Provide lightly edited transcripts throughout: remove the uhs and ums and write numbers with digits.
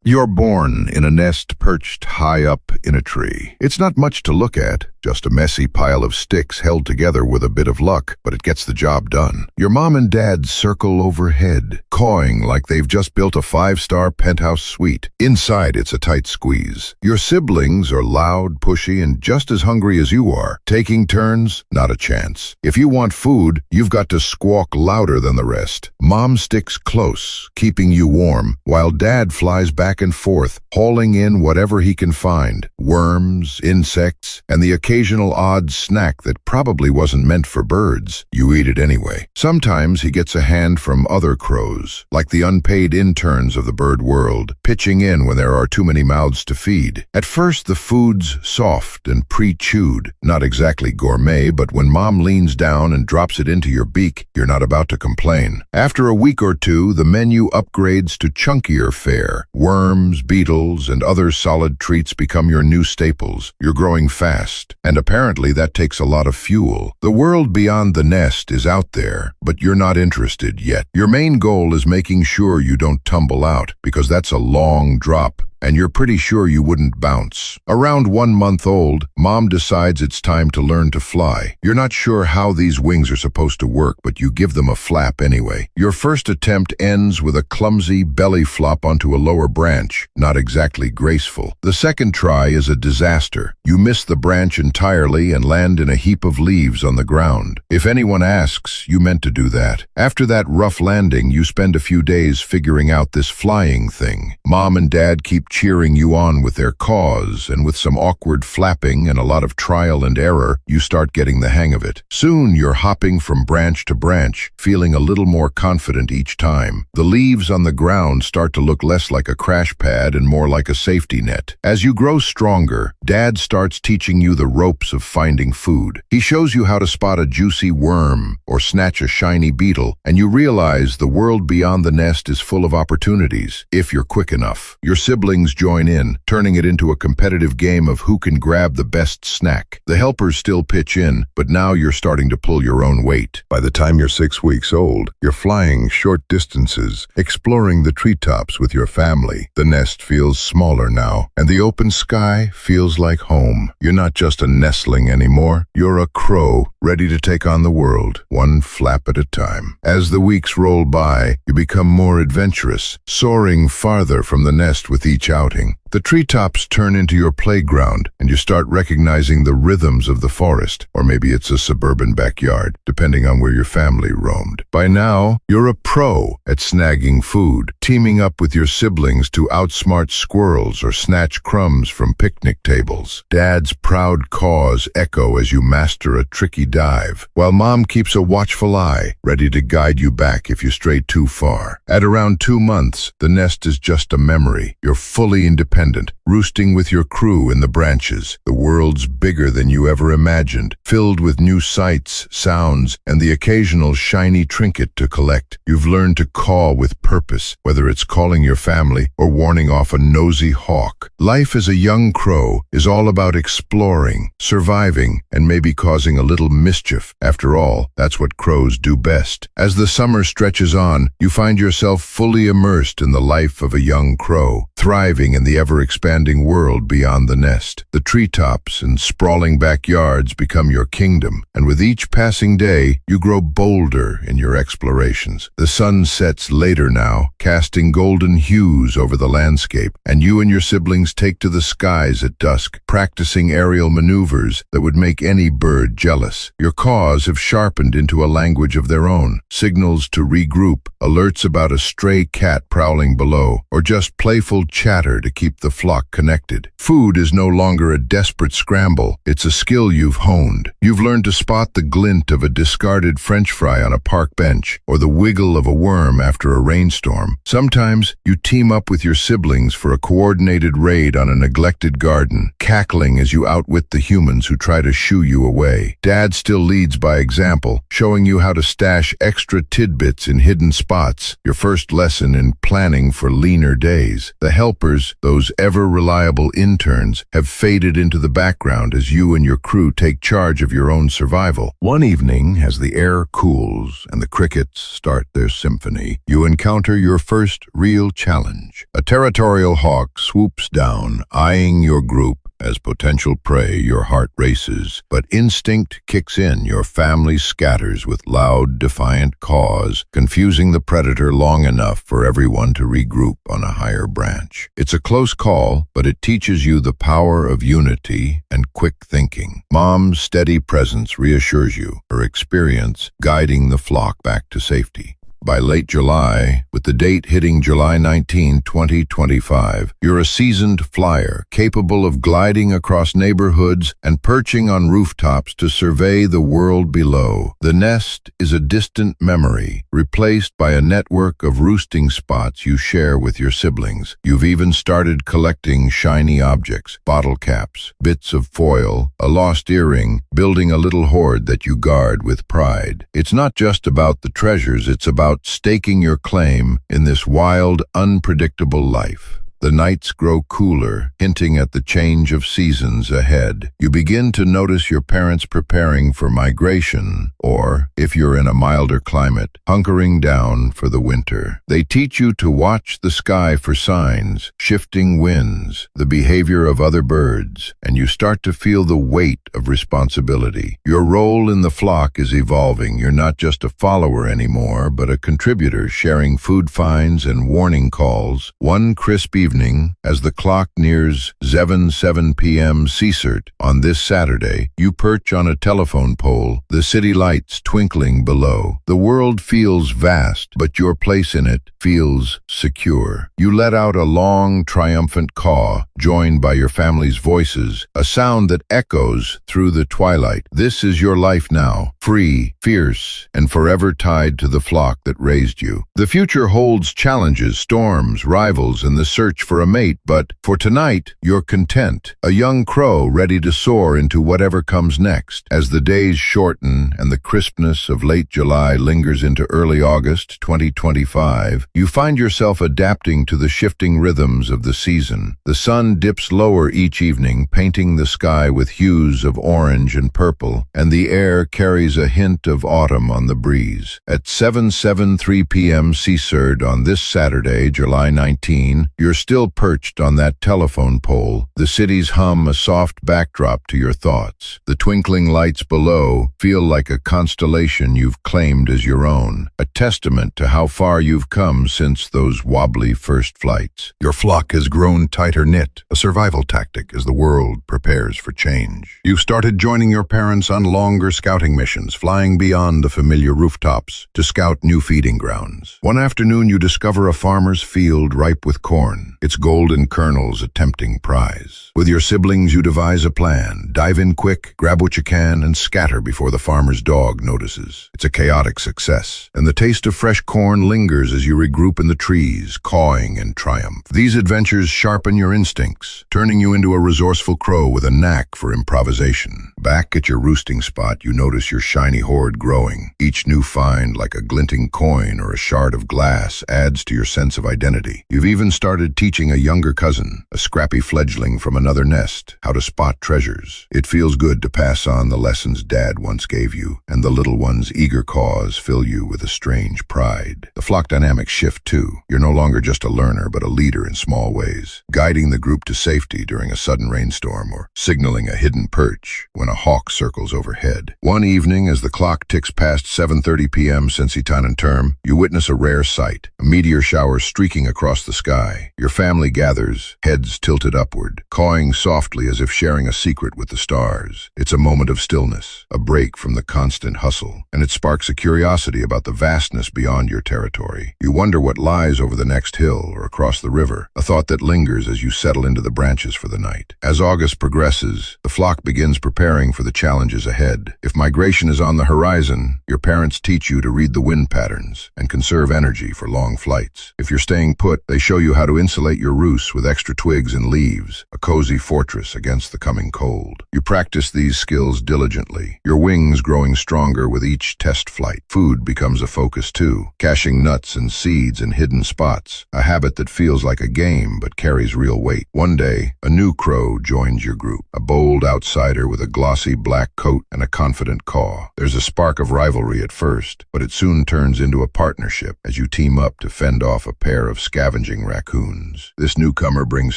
You're born in a nest perched high up in a tree. It's not much to look at, just a messy pile of sticks held together with a bit of luck, but it gets the job done. Your mom and dad circle overhead, cawing like they've just built a 5-star penthouse suite. Inside, it's a tight squeeze. Your siblings are loud, pushy, and just as hungry as you are. Taking turns? Not a chance. If you want food, you've got to squawk louder than the rest. Mom sticks close, keeping you warm, while dad flies back and forth, hauling in whatever he can find. Worms, insects, and the occasional odd snack that probably wasn't meant for birds. You eat it anyway. Sometimes he gets a hand from other crows, like the unpaid interns of the bird world, pitching in when there are too many mouths to feed. At first, the food's soft and pre-chewed, not exactly gourmet, but when mom leans down and drops it into your beak, you're not about to complain. After a week or two, the menu upgrades to chunkier fare. Worms, beetles, and other solid treats become your new staples. You're growing fast, and apparently that takes a lot of fuel. The world beyond the nest is out there, but you're not interested yet. Your main goal is making sure you don't tumble out, because that's a long drop, and you're pretty sure you wouldn't bounce. Around 1 month old, mom decides it's time to learn to fly. You're not sure how these wings are supposed to work, but you give them a flap anyway. Your first attempt ends with a clumsy belly flop onto a lower branch, not exactly graceful. The second try is a disaster. You miss the branch entirely and land in a heap of leaves on the ground. If anyone asks, you meant to do that. After that rough landing, you spend a few days figuring out this flying thing. Mom and dad keep cheering you on with their caws, and with some awkward flapping and a lot of trial and error, you start getting the hang of it. Soon you're hopping from branch to branch, feeling a little more confident each time. The leaves on the ground start to look less like a crash pad and more like a safety net. As you grow stronger, dad starts teaching you the ropes of finding food. He shows you how to spot a juicy worm or snatch a shiny beetle, and you realize the world beyond the nest is full of opportunities, if you're quick enough. Your siblings join in, turning it into a competitive game of who can grab the best snack. The helpers still pitch in, but now you're starting to pull your own weight. By the time you're 6 weeks old, you're flying short distances, exploring the treetops with your family. The nest feels smaller now, and the open sky feels like home. You're not just a nestling anymore. You're a crow, ready to take on the world, one flap at a time. As the weeks roll by, you become more adventurous, soaring farther from the nest with each outing. The treetops turn into your playground, and you start recognizing the rhythms of the forest, or maybe it's a suburban backyard, depending on where your family roamed. By now, you're a pro at snagging food, teaming up with your siblings to outsmart squirrels or snatch crumbs from picnic tables. Dad's proud caws echo as you master a tricky dive, while mom keeps a watchful eye, ready to guide you back if you stray too far. At around 2 months, the nest is just a memory. You're fully independent, roosting with your crew in the branches. The world's bigger than you ever imagined, filled with new sights, sounds, and the occasional shiny trinket to collect. You've learned to caw with purpose, whether it's calling your family or warning off a nosy hawk. Life as a young crow is all about exploring, surviving, and maybe causing a little mischief. After all, that's what crows do best. As the summer stretches on, you find yourself fully immersed in the life of a young crow, thriving in the ever-expanding world beyond the nest. The treetops and sprawling backyards become your kingdom, and with each passing day, you grow bolder in your explorations. The sun sets later now, casting golden hues over the landscape, and you and your siblings take to the skies at dusk, practicing aerial maneuvers that would make any bird jealous. Your caws have sharpened into a language of their own, signals to regroup, alerts about a stray cat prowling below, or just playful chatter to keep the flock connected. Food is no longer a desperate scramble. It's a skill you've honed. You've learned to spot the glint of a discarded French fry on a park bench, or the wiggle of a worm after a rainstorm. Sometimes you team up with your siblings for a coordinated raid on a neglected garden, cackling as you outwit the humans who try to shoo you away. Dad still leads by example, showing you how to stash extra tidbits in hidden spots, your first lesson in planning for leaner days. The helpers, those those ever-reliable interns have faded into the background as you and your crew take charge of your own survival. One evening, as the air cools and the crickets start their symphony, you encounter your first real challenge. A territorial hawk swoops down, eyeing your group. As potential prey, your heart races, but instinct kicks in. Your family scatters with loud, defiant caws, confusing the predator long enough for everyone to regroup on a higher branch. It's a close call, but it teaches you the power of unity and quick thinking. Mom's steady presence reassures you, her experience guiding the flock back to safety. By late July, with the date hitting July 19, 2025, you're a seasoned flyer, capable of gliding across neighborhoods and perching on rooftops to survey the world below. The nest is a distant memory, replaced by a network of roosting spots you share with your siblings. You've even started collecting shiny objects, bottle caps, bits of foil, a lost earring, building a little hoard that you guard with pride. It's not just about the treasures, it's about staking your claim in this wild, unpredictable life. The nights grow cooler, hinting at the change of seasons ahead. You begin to notice your parents preparing for migration, or, if you're in a milder climate, hunkering down for the winter. They teach you to watch the sky for signs, shifting winds, the behavior of other birds, and you start to feel the weight of responsibility. Your role in the flock is evolving. You're not just a follower anymore, but a contributor, sharing food finds and warning calls. One crisp evening, as the clock nears 7 p.m. CSERT on this Saturday, you perch on a telephone pole, the city lights twinkling below. The world feels vast, but your place in it feels secure. You let out a long, triumphant caw, joined by your family's voices, a sound that echoes through the twilight. This is your life now, free, fierce, and forever tied to the flock that raised you. The future holds challenges, storms, rivals, and the search for a mate, but for tonight, you're content, a young crow ready to soar into whatever comes next. As the days shorten and the crispness of late July lingers into early August 2025, you find yourself adapting to the shifting rhythms of the season. The sun dips lower each evening, painting the sky with hues of orange and purple, and the air carries a hint of autumn on the breeze. At 7:03 p.m. CSERD on this Saturday, July 19, you're still perched on that telephone pole, the city's hum a soft backdrop to your thoughts. The twinkling lights below feel like a constellation you've claimed as your own, a testament to how far you've come since those wobbly first flights. Your flock has grown tighter knit, a survival tactic as the world prepares for change. You've started joining your parents on longer scouting missions, flying beyond the familiar rooftops to scout new feeding grounds. One afternoon you discover a farmer's field ripe with corn, its golden kernels a tempting prize. With your siblings you devise a plan, dive in quick, grab what you can, and scatter before the farmer's dog notices. It's a chaotic success, and the taste of fresh corn lingers as you regroup in the trees, cawing in triumph. These adventures sharpen your instincts, turning you into a resourceful crow with a knack for improvisation. Back at your roosting spot, you notice your shiny hoard growing. Each new find, like a glinting coin or a shard of glass, adds to your sense of identity. You've even started teaching a younger cousin, a scrappy fledgling from another nest, how to spot treasures. It feels good to pass on the lessons Dad once gave you, and the little one's eager caws fill you with a strange pride. The flock dynamics shift too. You're no longer just a learner, but a leader in small ways, guiding the group to safety during a sudden rainstorm or signaling a hidden perch when a hawk circles overhead. One evening, as the clock ticks past 7:30 p.m. Sensitanen term, you witness a rare sight, a meteor shower streaking across the sky. Your family gathers, heads tilted upward, cawing softly as if sharing a secret with the stars. It's a moment of stillness, a break from the constant hustle, and it sparks a curiosity about the vastness beyond your territory. You wonder what lies over the next hill or across the river, a thought that lingers as you settle into the branches for the night. As August progresses, the flock begins preparing preparing for the challenges ahead. If migration is on the horizon, your parents teach you to read the wind patterns and conserve energy for long flights. If you're staying put, they show you how to insulate your roost with extra twigs and leaves, a cozy fortress against the coming cold. You practice these skills diligently, your wings growing stronger with each test flight. Food becomes a focus too, caching nuts and seeds in hidden spots, a habit that feels like a game but carries real weight. One day, a new crow joins your group, a bold outsider with a glossy black coat and a confident caw. There's a spark of rivalry at first, but it soon turns into a partnership as you team up to fend off a pair of scavenging raccoons. This newcomer brings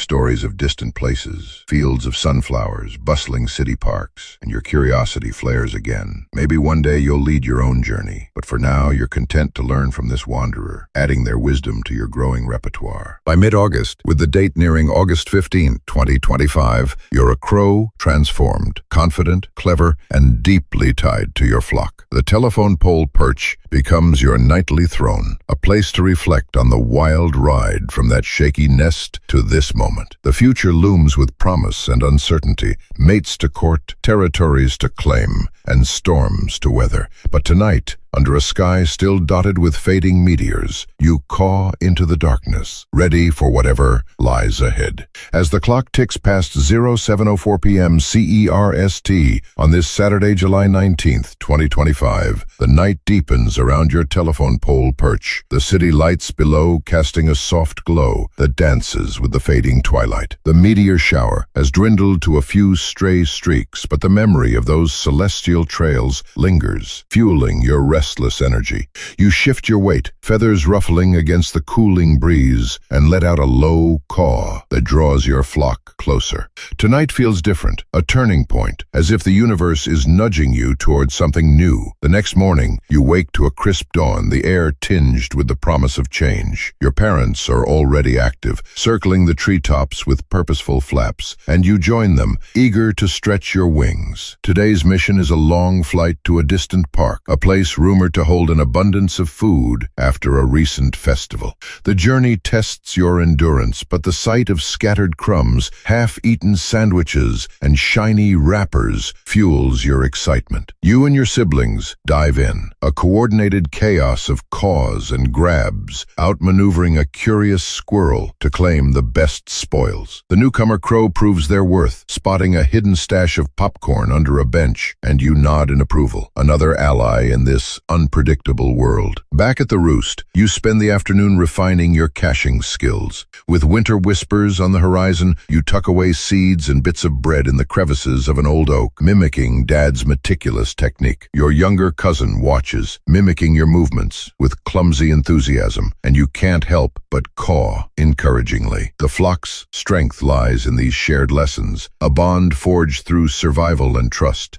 stories of distant places, fields of sunflowers, bustling city parks, and your curiosity flares again. Maybe one day you'll lead your own journey, but for now you're content to learn from this wanderer, adding their wisdom to your growing repertoire. By mid-August, with the date nearing August 15, 2025, you're a crow transformed, confident, clever, and deeply tied to your flock. The telephone pole perch becomes your nightly throne, a place to reflect on the wild ride from that shaky nest to this moment. The future looms with promise and uncertainty, mates to court, territories to claim, and storms to weather. But tonight, under a sky still dotted with fading meteors, you caw into the darkness, ready for whatever lies ahead. As the clock ticks past 07:04 p.m. CERST on this Saturday, July 19th, 2025, the night deepens around your telephone pole perch, the city lights below casting a soft glow that dances with the fading twilight. The meteor shower has dwindled to a few stray streaks, but the memory of those celestial trails lingers, fueling your restless energy. You shift your weight, feathers ruffling against the cooling breeze, and let out a low caw that draws your flock closer. Tonight feels different, a turning point, as if the universe is nudging you towards something new. The next morning, you wake to a crisp dawn, the air tinged with the promise of change. Your parents are already active, circling the treetops with purposeful flaps, and you join them, eager to stretch your wings. Today's mission is a long flight to a distant park, a place rumored to hold an abundance of food after a recent festival. The journey tests your endurance, but the sight of scattered crumbs, half-eaten sandwiches, and shiny wrappers fuels your excitement. You and your siblings dive in, a coordinated chaos of caws and grabs, outmaneuvering a curious squirrel to claim the best spoils. The newcomer crow proves their worth, spotting a hidden stash of popcorn under a bench, and you nod in approval, another ally in this unpredictable world. Back at the roost, you spend the afternoon refining your caching skills. With winter whispers on the horizon, you tuck away seeds and bits of bread in the crevices of an old oak, mimicking Dad's meticulous technique. Your younger cousin watches, mimicking your movements with clumsy enthusiasm, and you can't help but caw encouragingly. The flock's strength lies in these shared lessons, a bond forged through survival and trust.